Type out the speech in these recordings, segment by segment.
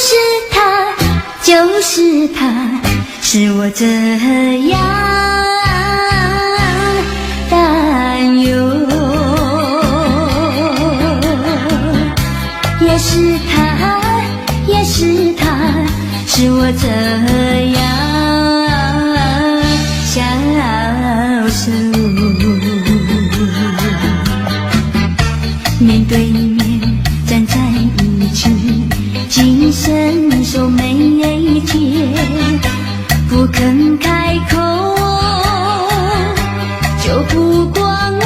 就是他，就是他，使我这样担忧。也是他，也是他，使我这样消瘦。面对面站在一起，紧伸手没接，不肯开口，就不管我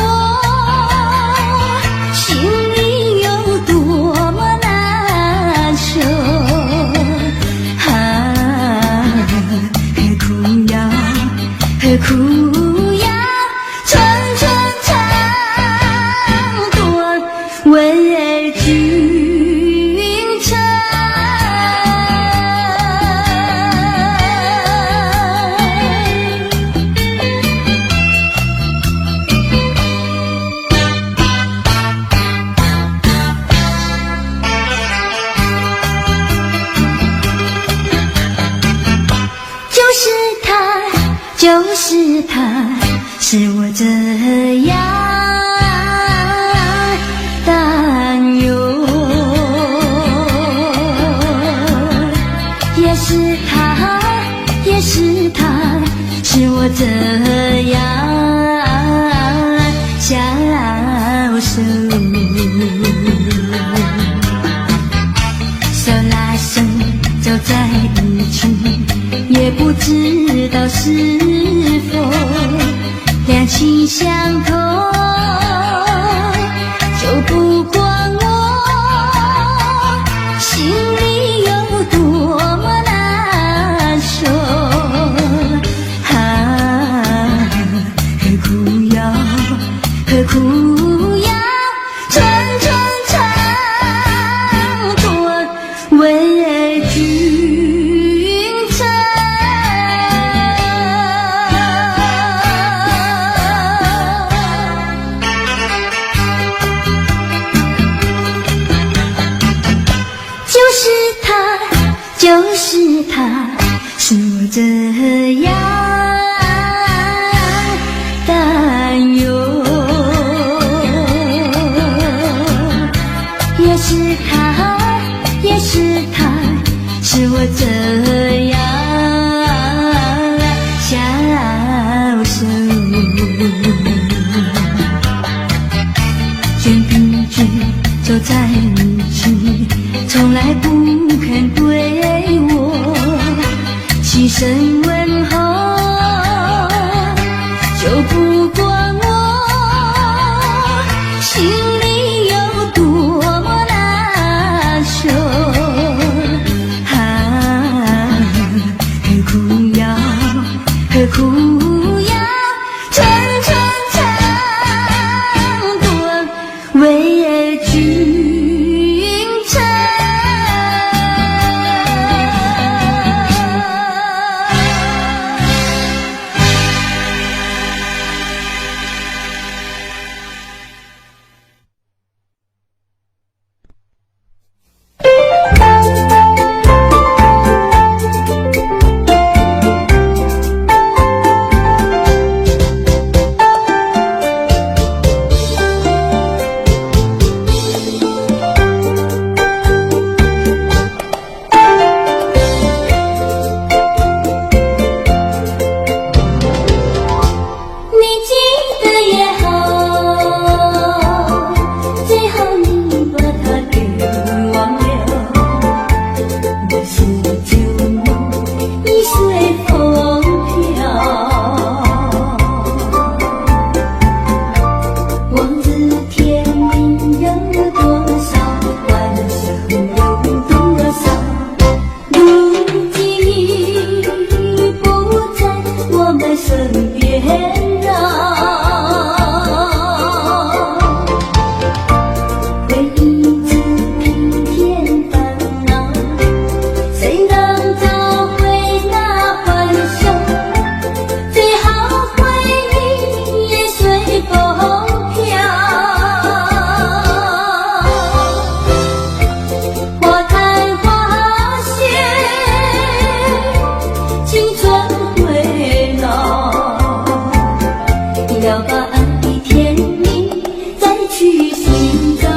心里有多么难受。何苦要，何苦要层层长短为君臣。就是他，使我这样担忧。也是他，也是他，使我这样消瘦。手拉手走在一起，也不知道是否两情相通，就不管我心里有多么难受。何苦要，何苦要层层长短为君臣。就是他，使我这样担忧。也是他，也是他，使我这样消瘦。卷笔直走在一起，从来不肯对我起身问候，就不管我心里有多么难受。何苦要，何苦要层层长短为君臣。要把爱的甜蜜再去寻找。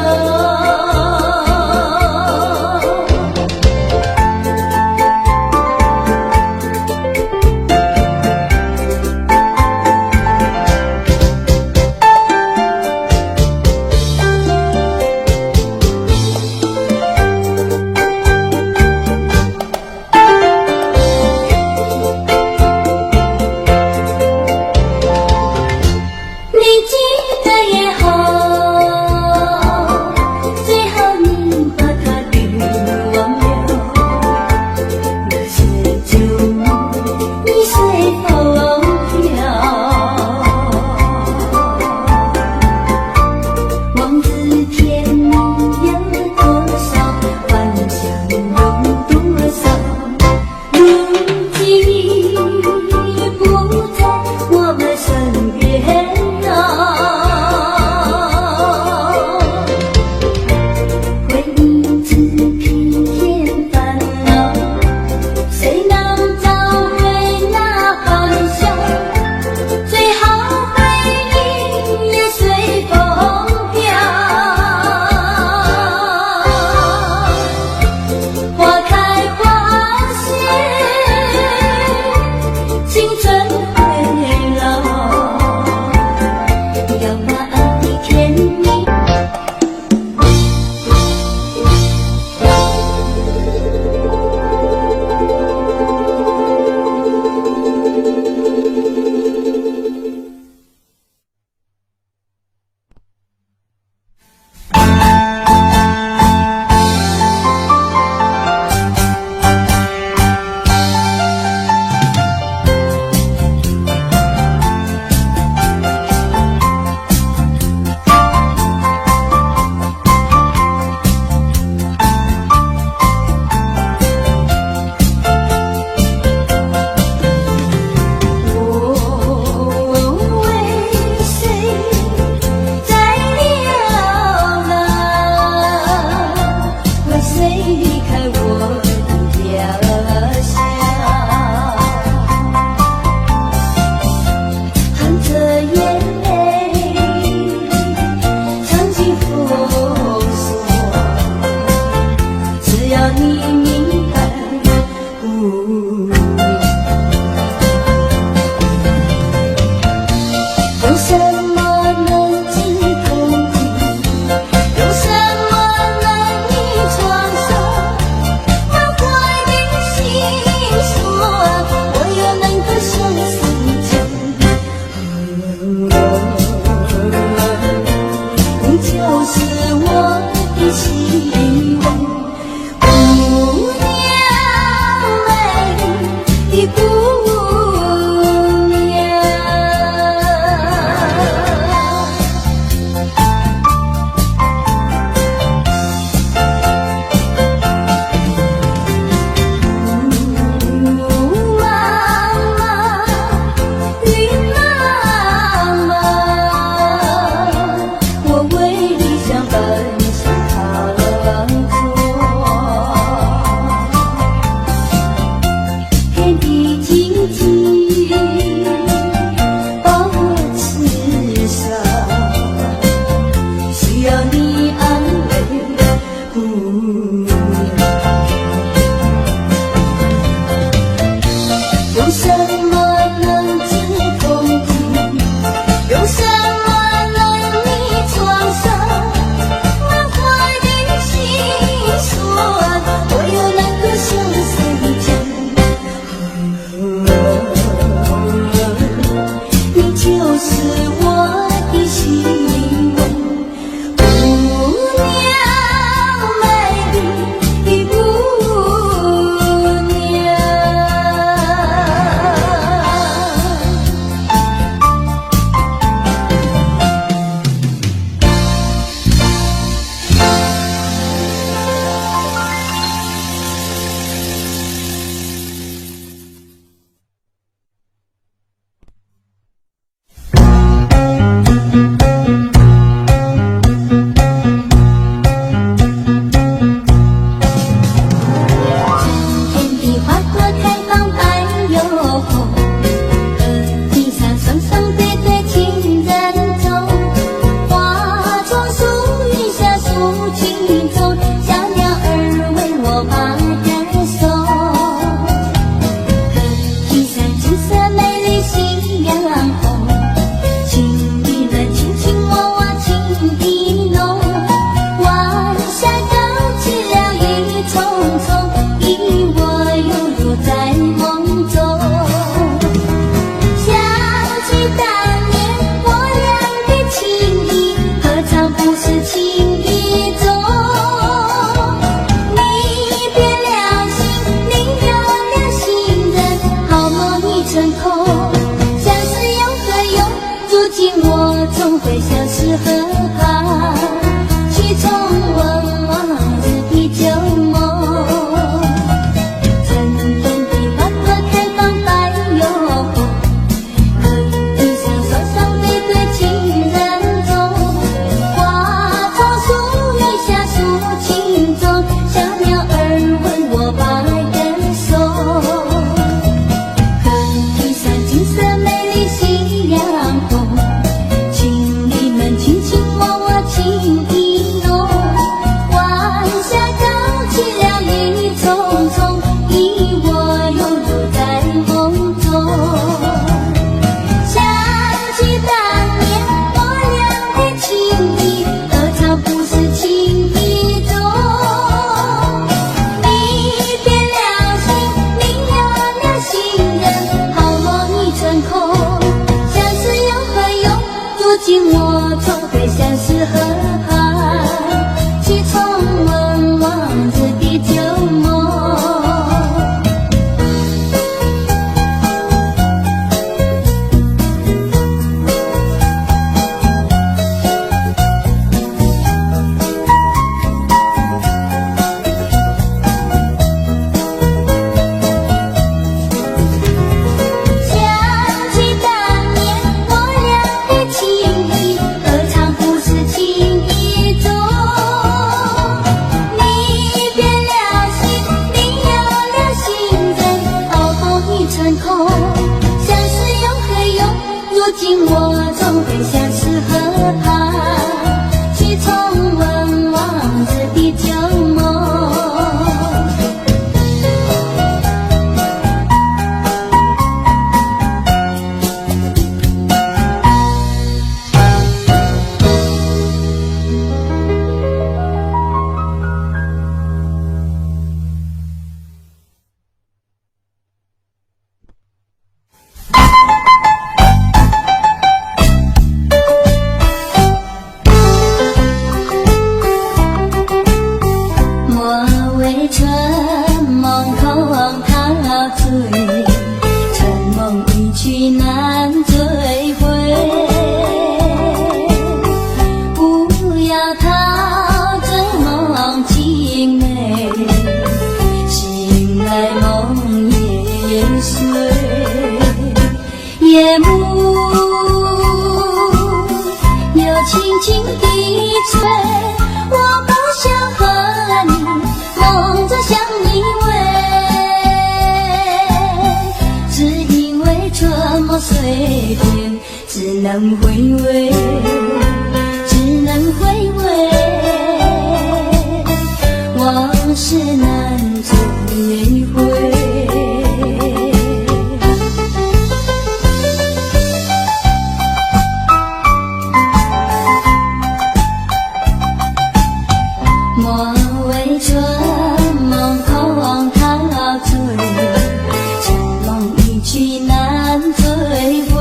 总会消失河畔，去重温往日的旧梦。春天的花朵开放百有红，可以像双双对对情人钟。花草树雨下诉情衷，小鸟儿为我把歌颂。河堤上金色美丽夕阳红，情侣们卿卿我我情意浓。晚霞高起了云重重，你我拥入在梦中。想起当年我俩的情谊，何尝不是情意重。离别了心，离了心人，好梦已成空。相思有何用？如今我总会相思河畔，去重温往日的旧梦。想起当年我俩的情谊，何尝不是情意重。离别了心，离了心人，好梦已成空。相思有何用？如今我总会相思河畔，去重温往日的旧梦。莫为春梦空陶醉，春梦一去难追回。不要陶醉梦情美，醒来梦也碎。夜幕又轻轻地吹，我不想和你梦着相依偎，只因为春梦碎片，只能回味，只能回味，往事难追回。莫为春梦空陶醉，春梦一去难追回。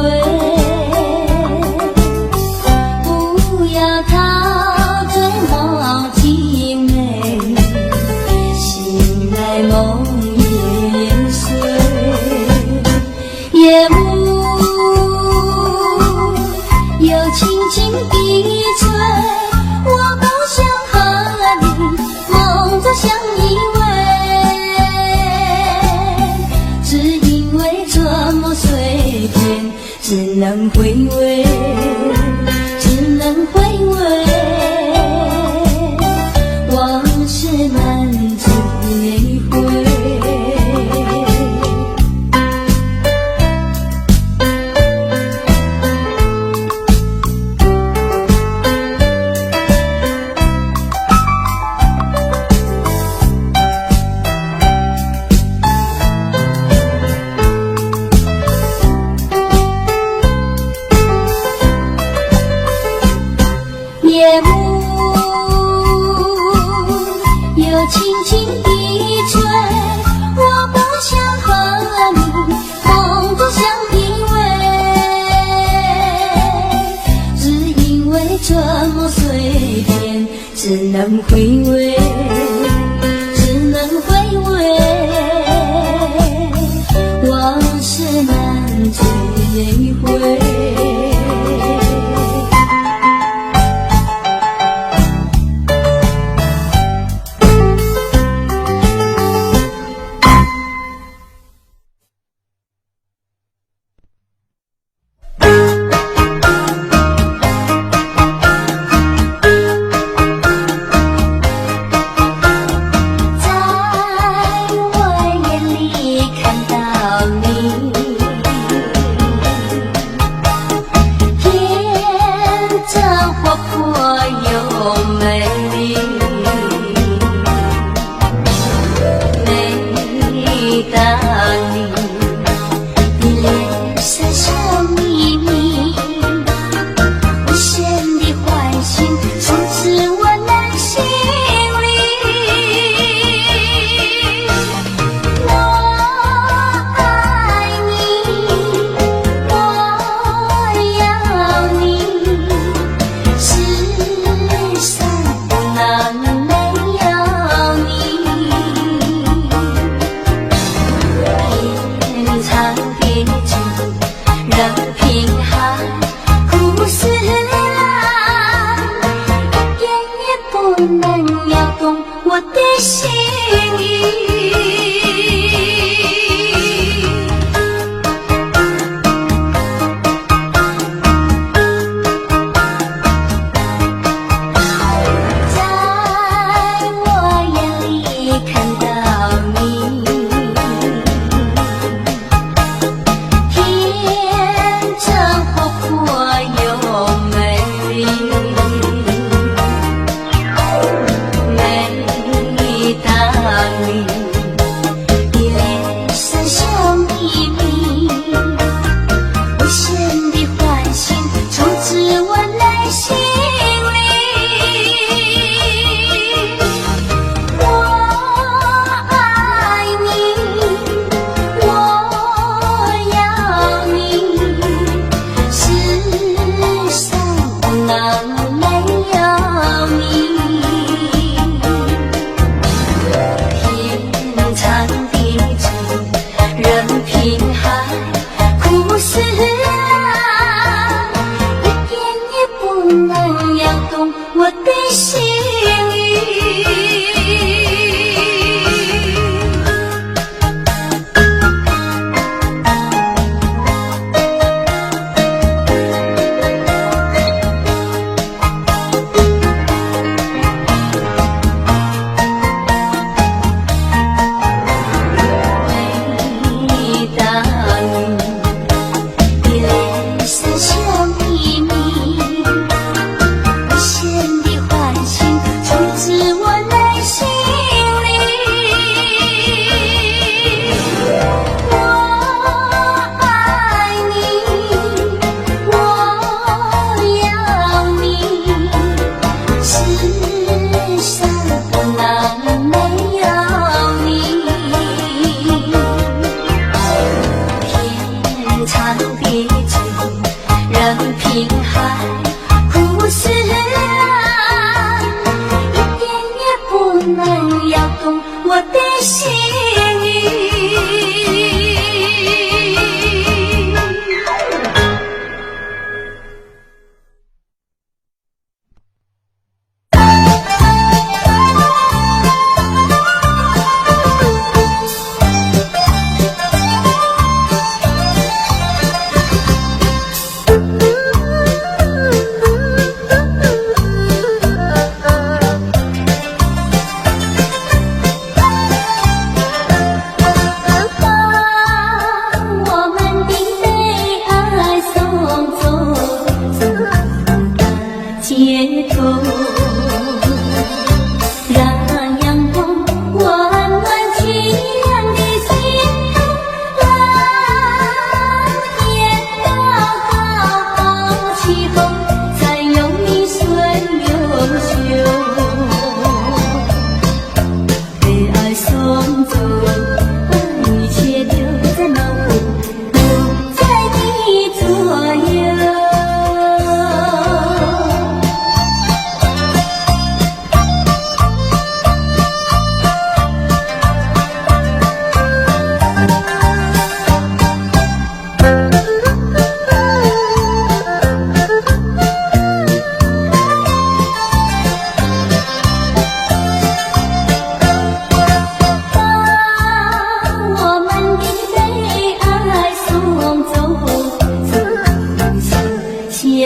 不要陶醉梦情美，醒来梦也碎。夜幕又轻轻地吹，我不想和你梦着相依偎，只因为春梦碎片，只能回味，只能回味，往事难追回。夜幕又轻轻地吹，我不想和你梦着相依偎，只因为春梦碎片，只能回味，只能回味，往事难追回。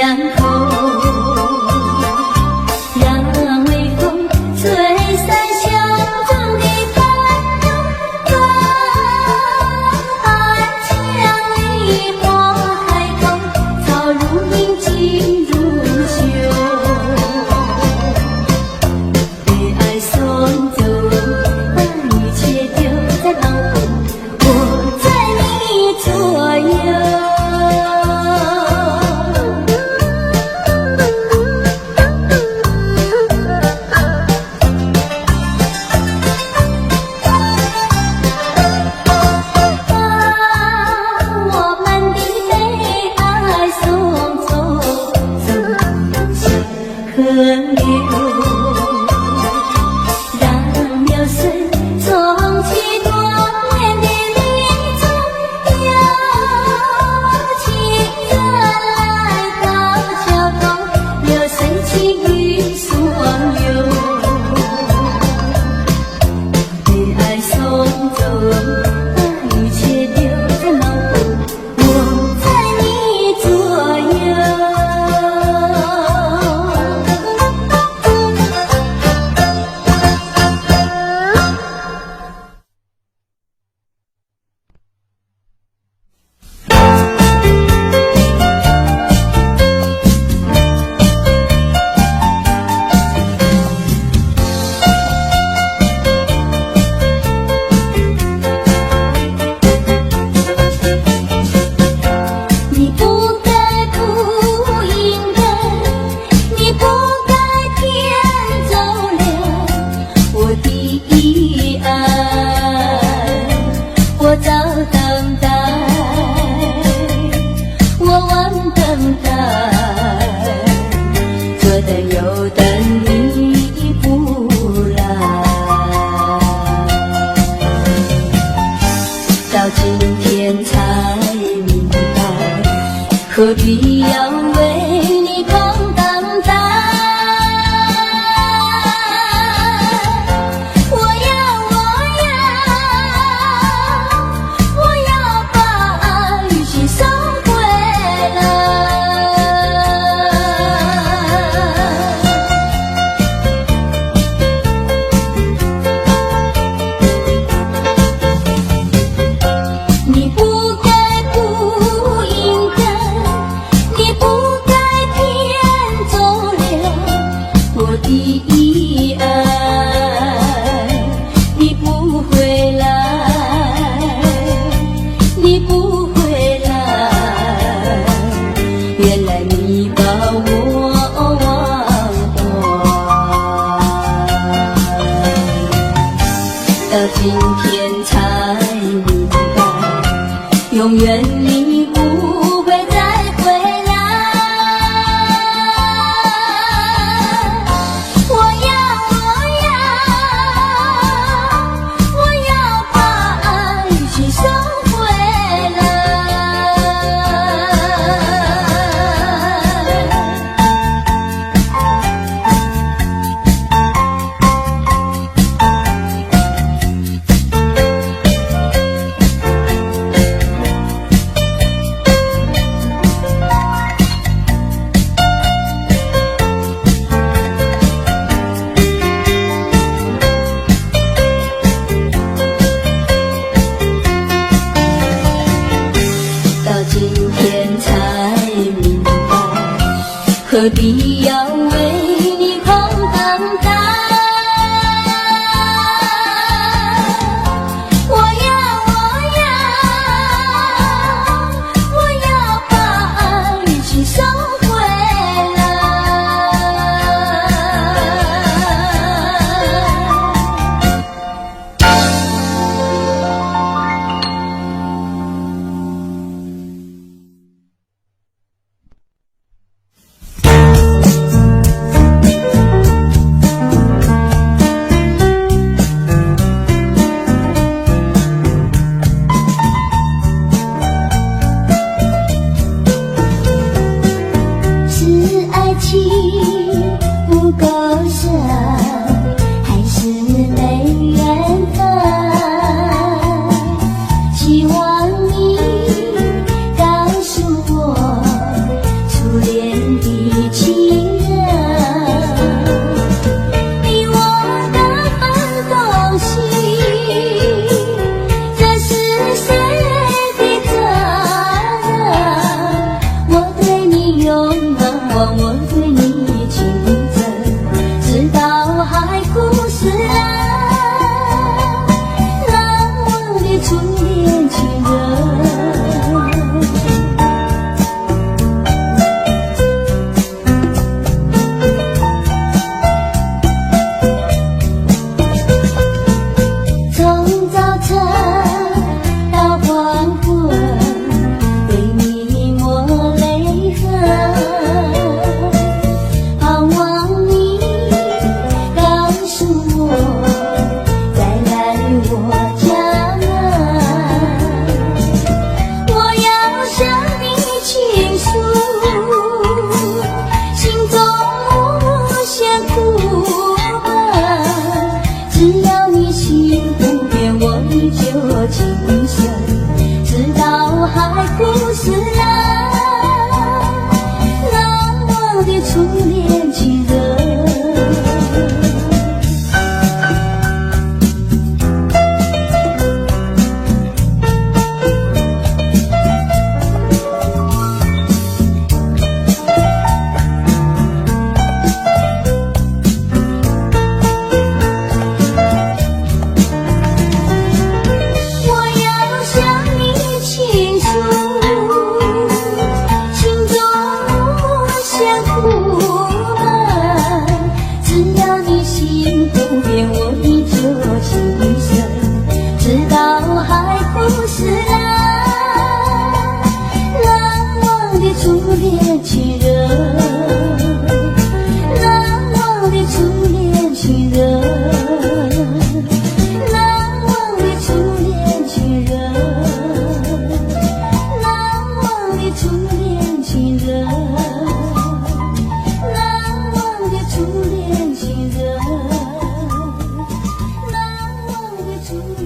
两口，让微风吹散胸中的烦恼。爱千里花开口，草如茵金如绣。被爱送走，把一切丢在脑后，我在你左右。河流，让流水冲去多年的离愁，有情人来到桥头，流水情与双游。被爱送走，把一切丢在脑后，我在你左右。我早等待，我晚等待，左等右等你不来，到今天才明白，何必要为你空等待。到今天才明白，永远你不会再回来。我要把爱情收回来。到今天才明白，何必要为你空等待。我要把爱情收回来。我对你情真，直到海枯石烂，难忘的初恋情人。从早晨到黄昏，为你抹泪痕，盼望你告诉我再来我家门。我要向你倾诉心中无限苦闷，只要你心不变，我依旧情深，直到海枯石烂，难忘的初恋情人。我要向你倾诉心中无限苦闷，只要你心不变，我依旧情深，直到海枯石烂，难忘的初恋情人，难忘的初恋情人，难忘的初恋情人，难忘的初恋情人，难忘的初恋情人，难忘的初恋。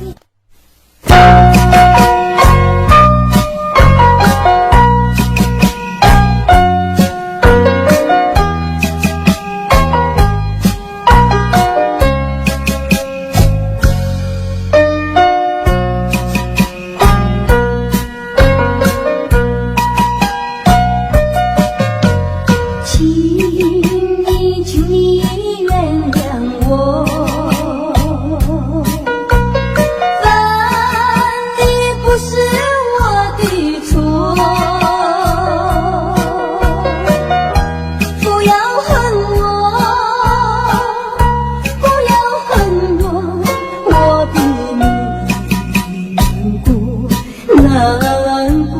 请你原谅我，犯的不是我的错，不要恨我，不要恨我，我比你难过，难过。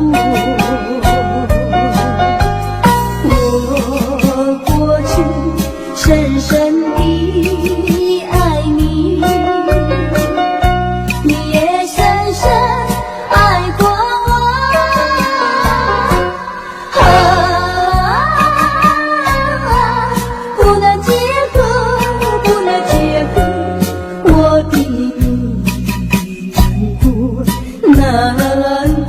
我过去深深地爱你，你也深深爱过我。不能结合，不能结合，我比你难过，难过。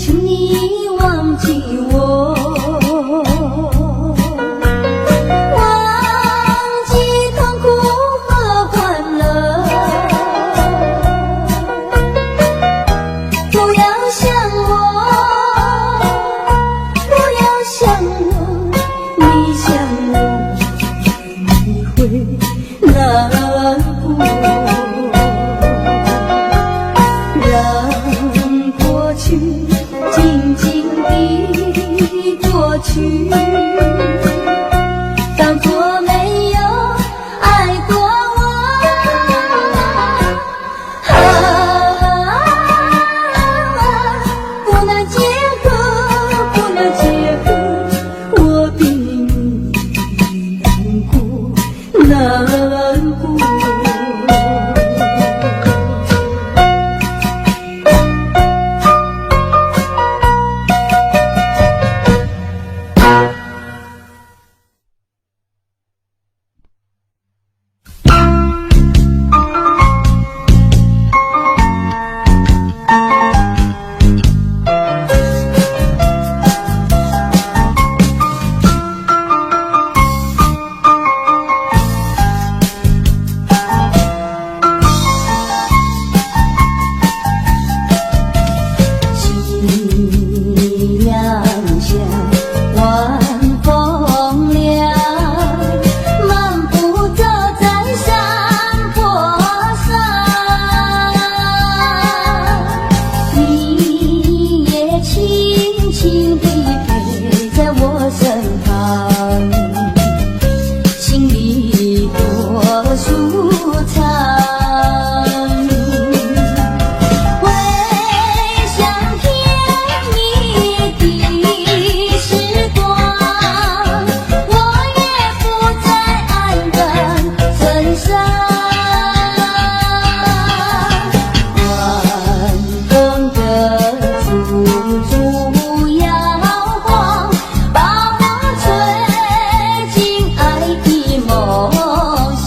请你忘记我，忘记痛苦和欢乐，不要想我，不要想我，你想我，你会难过。让过去静静地过去，当作没有爱过我。不能结合，不能结合，我比你难过，难过。舒畅。回想甜蜜的时光，我也不再黯淡神伤。晚风的处处摇晃，把我吹进爱的梦乡。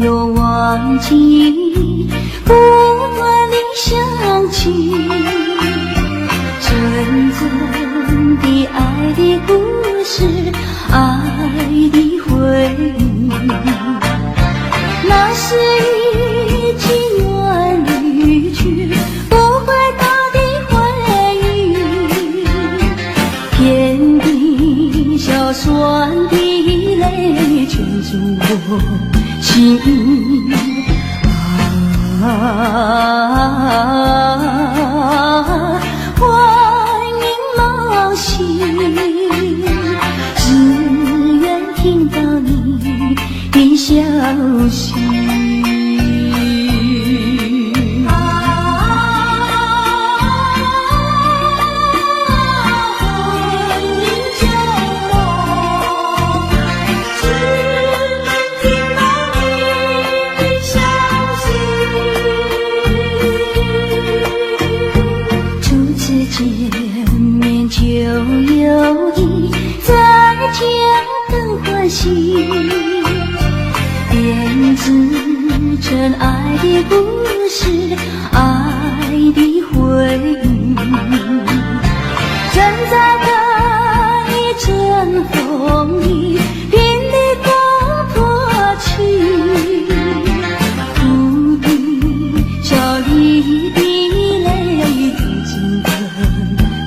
又忘记，不断地想起，真正的爱的故事，爱的回忆，那是已经远离去不回头的回忆，天地小酸的泪圈住我心欢迎梦醒，只愿听到你的消息。编织真爱的故事，爱的回忆，站在等一阵风里，拼力打破气，哭的笑里的泪滴进了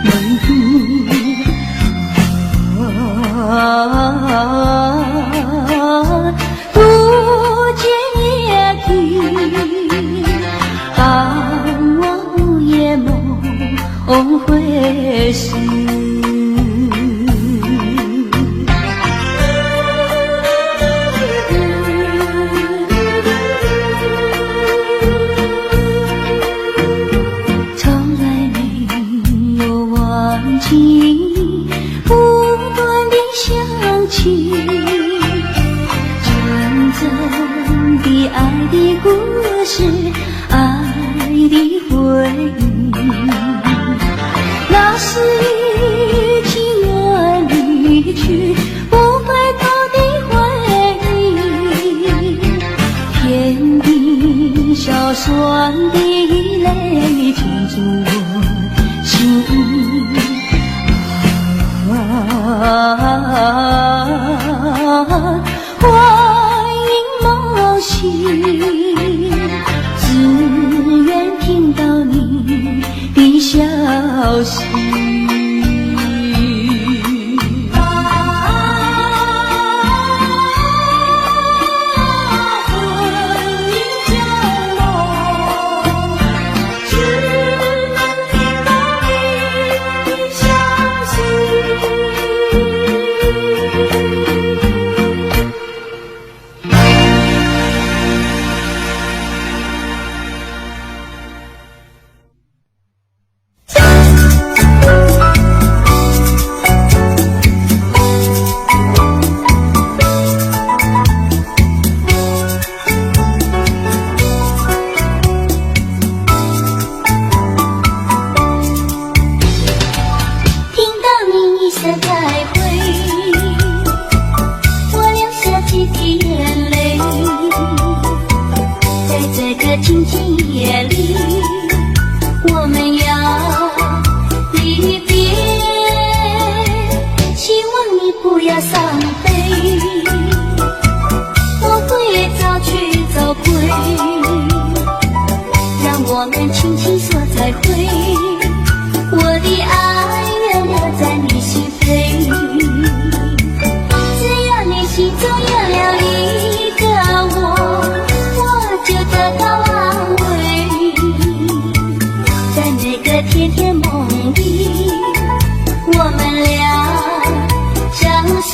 门底，不见夜啼，当我午夜梦回时，从来没有忘记，不断地想起，真正的爱的故事，爱的回忆，那是已经远离去不回头的回忆，天地小酸的泪填住我心欢迎梦醒，只愿听到你的消息。静静夜里，我们要离别，希望你不要伤悲，我会早去早归，让我们轻轻说再会，我的爱永留在你心扉，只要你心中有了一个我就得到甜甜梦里，我们俩相随，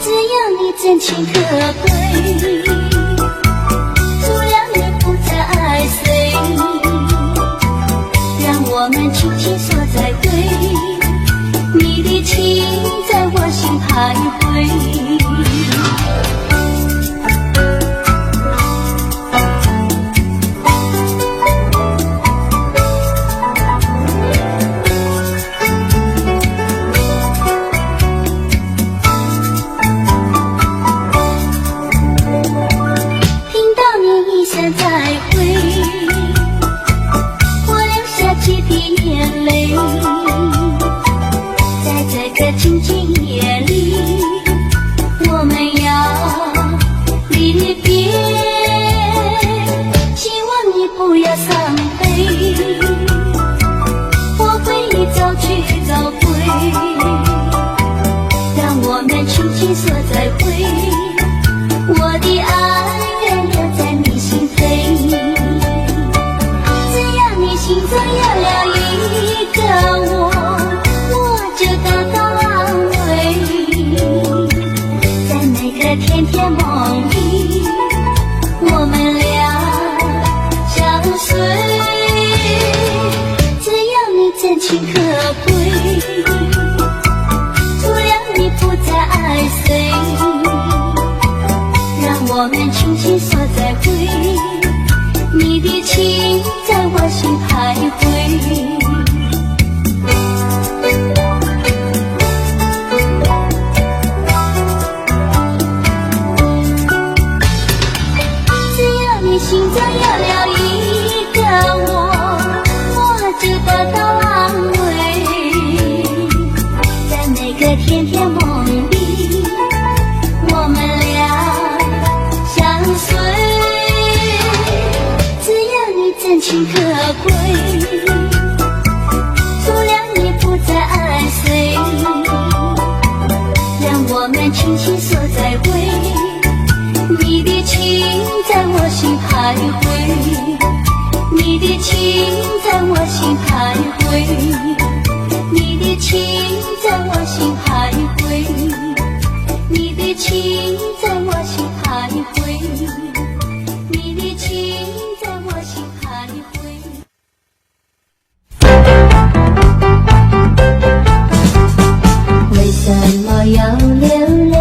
只要你真情可贵，除了你不再随，让我们轻轻说再会，你的情在我心徘徊。个甜甜梦里，我们俩相随。只要你真情可贵，除了你不再随，让我们轻轻说再会。你的情在我心徘徊。心中有了一个我就得到安慰。在那个甜甜梦里，我们俩相随。只要你真情可贵，除了你不再随，让我们轻轻说再会。你的情在我心徘徊，你的情在我心徘徊，你的情在我心徘徊，你的情在我心徘徊，你的情在我心徘徊。为什么要流泪？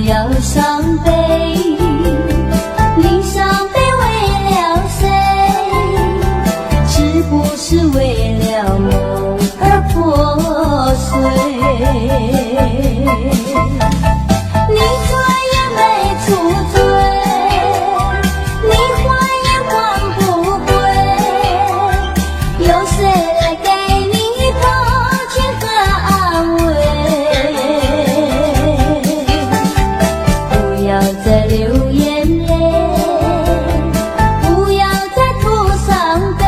要伤悲，你伤悲为了谁？是不是为了梦而破碎？你醉也没处醉，你还也还不归，有谁来给你同情和安慰？不要再流眼泪，不要再哭伤悲，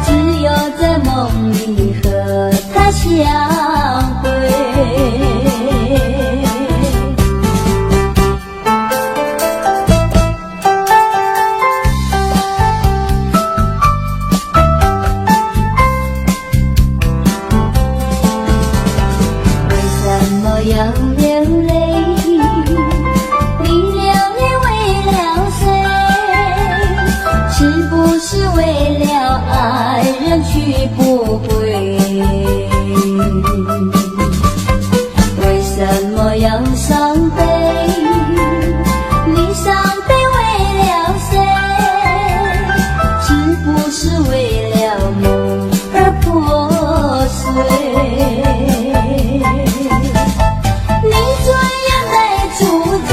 只有在梦里和他相会。为什么要流泪？是为了爱人去不归，为什么要伤悲？你伤悲为了谁？是不是为了梦而破碎？你醉也没处醉，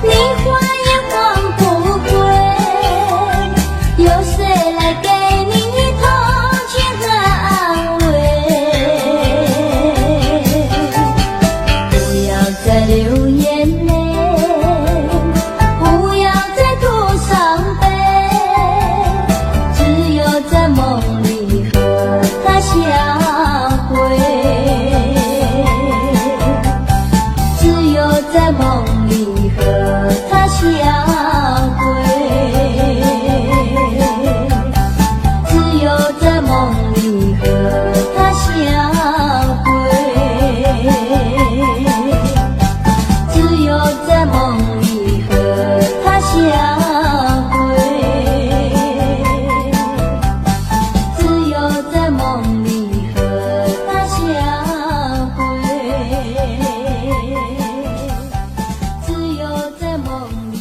你还也还不归，有谁来给你同情和安慰？不要再流眼泪，不要再哭伤悲，只有在梦里和他相会，只有在梦里和他相会。在梦里和他相会，只有在梦里和他相会，只有在梦里和他相会，只有在梦里。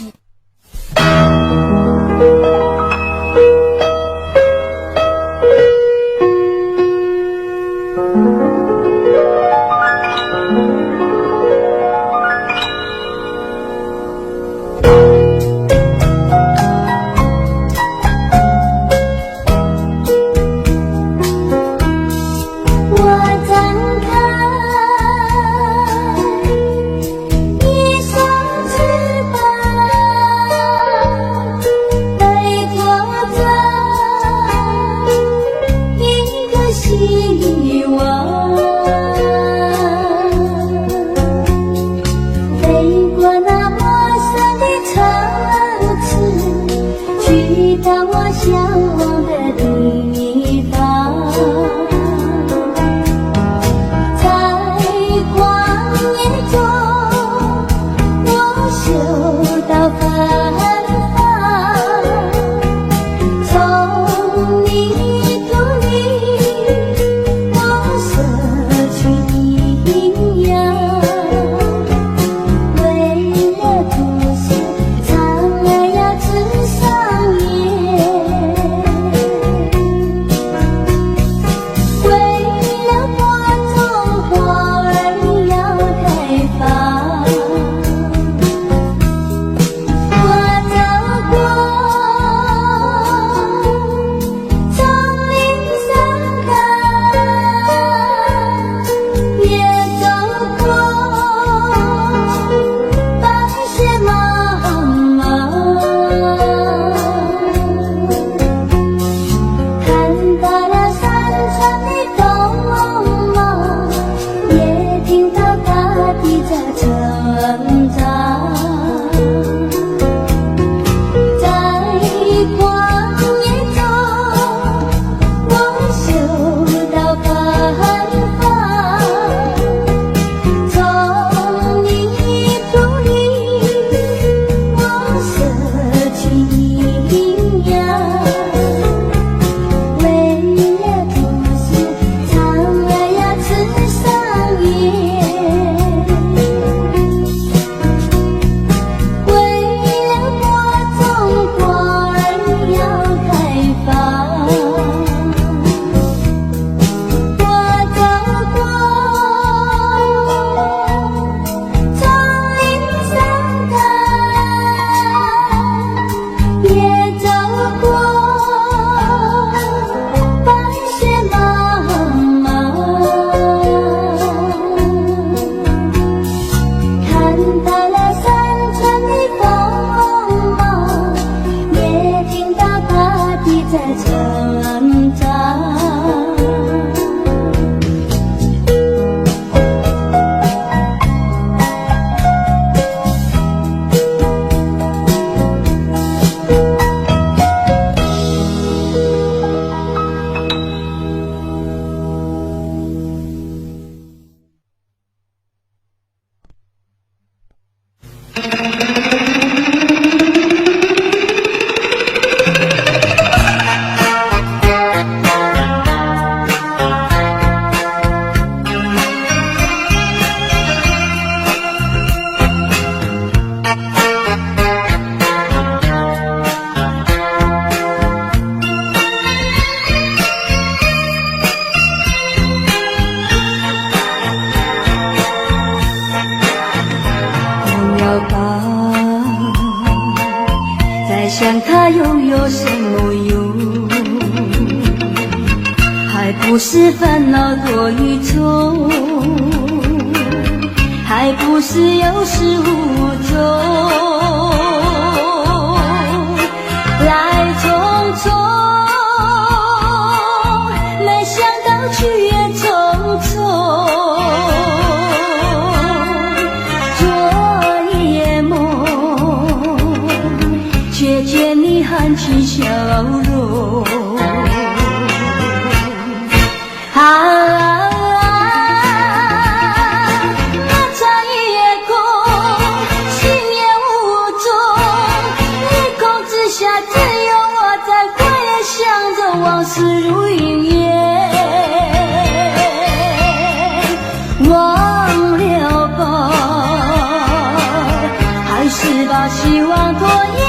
了吧，再想他又有什么用？还不是烦恼多一重，还不是有始无终。来匆匆，没想到去也匆匆。昨夜梦，却见你含情笑容。往事如云烟，忘了吧，还是把希望拖延。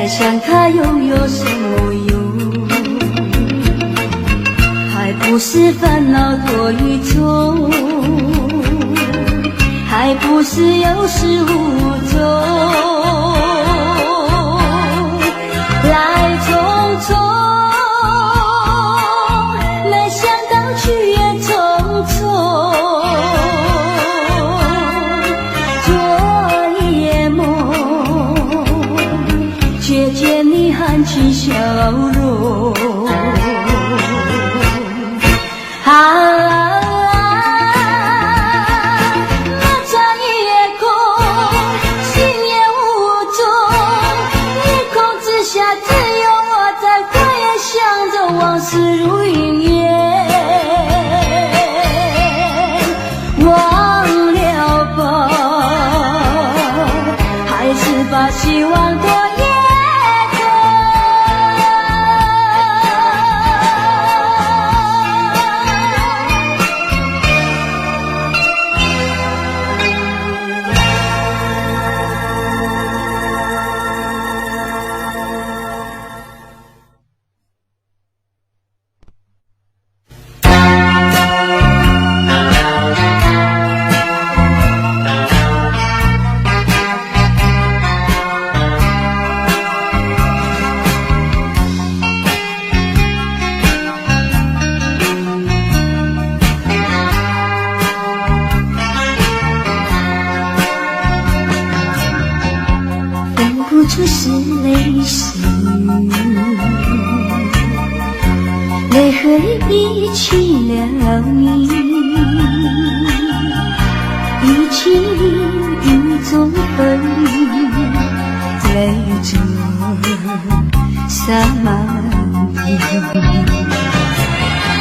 想他又有什么用？还不是烦恼多一重，还不是有始无终。来匆匆，没想到去也匆匆。昨夜梦，却见你含情笑容。那场夜空，心也无踪，夜空之下只有我在回想着往事如云烟。忘了吧，还是把希望拖延。这是泪湿，泪和你比起了你，比起你一种分离，泪着洒满地。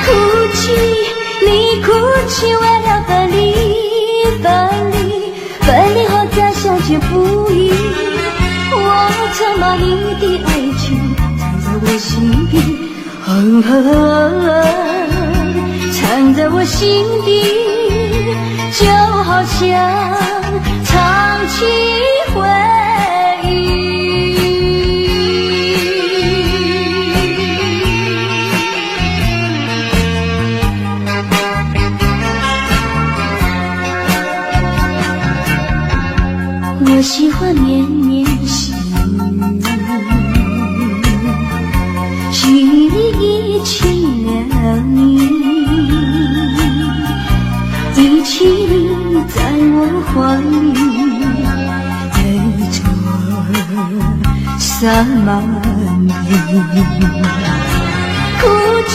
哭泣，你哭泣为了分离，分离，分离后再相见不易。我曾把你的爱情藏在我心底，藏在我心底，就好像唱起回忆。我喜欢绵绵细雨，细雨里忆起了你，忆起你在我怀里，泪着洒满地。哭泣，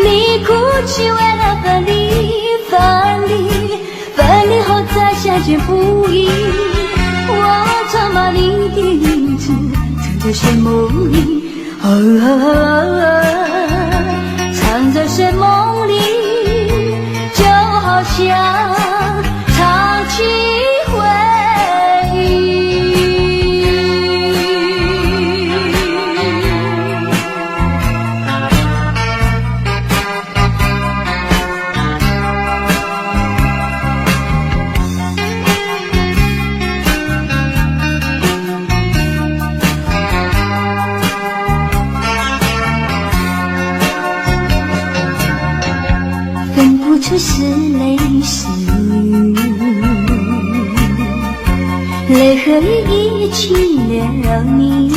你哭泣为了分离，分离，分离后再相见不易。我常把你的影子藏在睡梦里，藏在睡梦里，就好像唱泪和雨一起了你，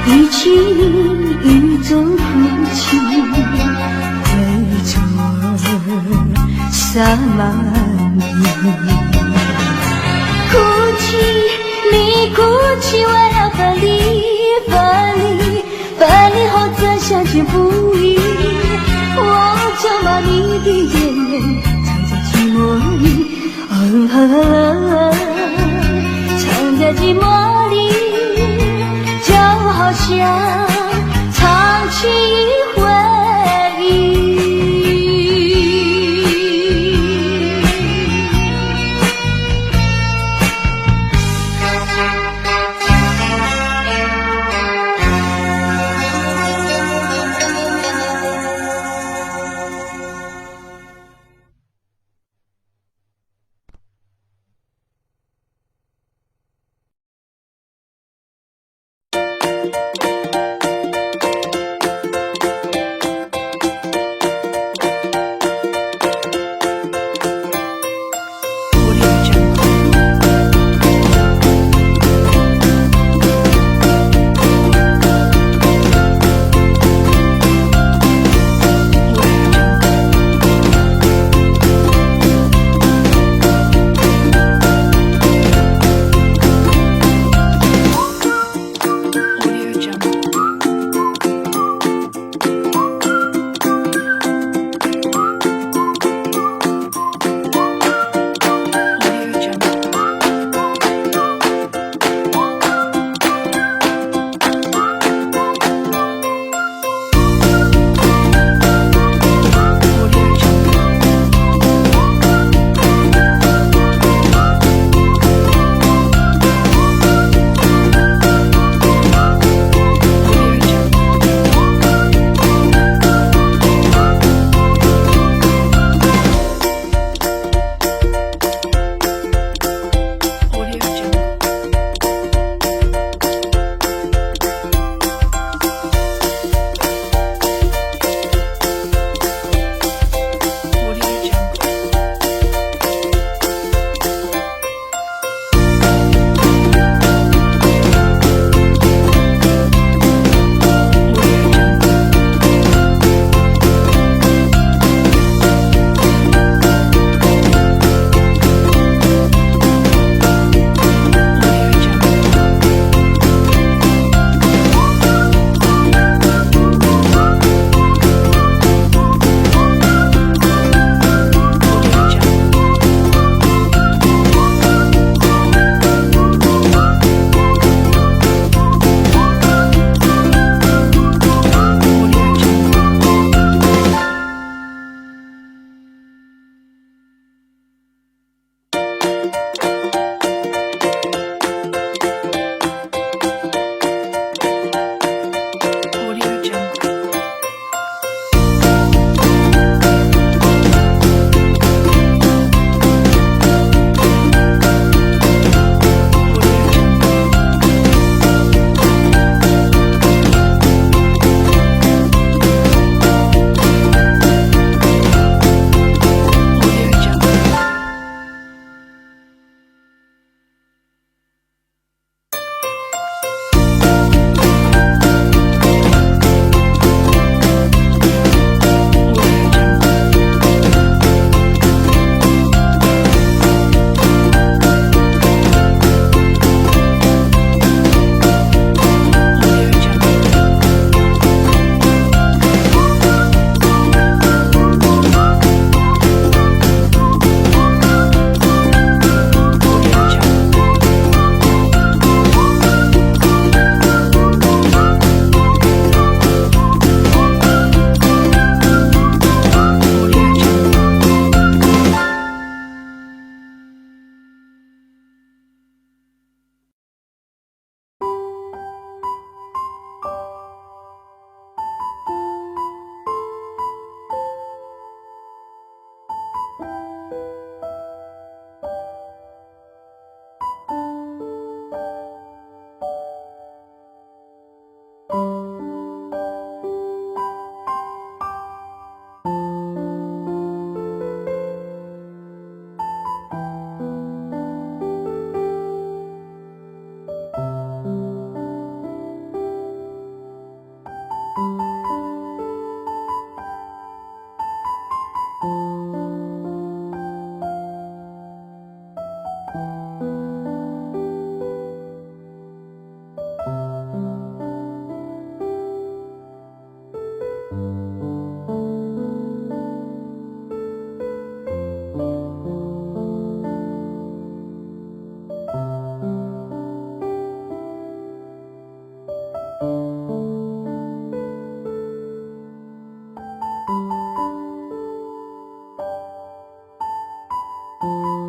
一起雨中哭泣，陪着我洒满你。哭泣，你哭泣，我要分离，分离后再相见不易。我就把你的眼藏在寂寞里。藏在寂寞里，就好像藏起回忆。Thank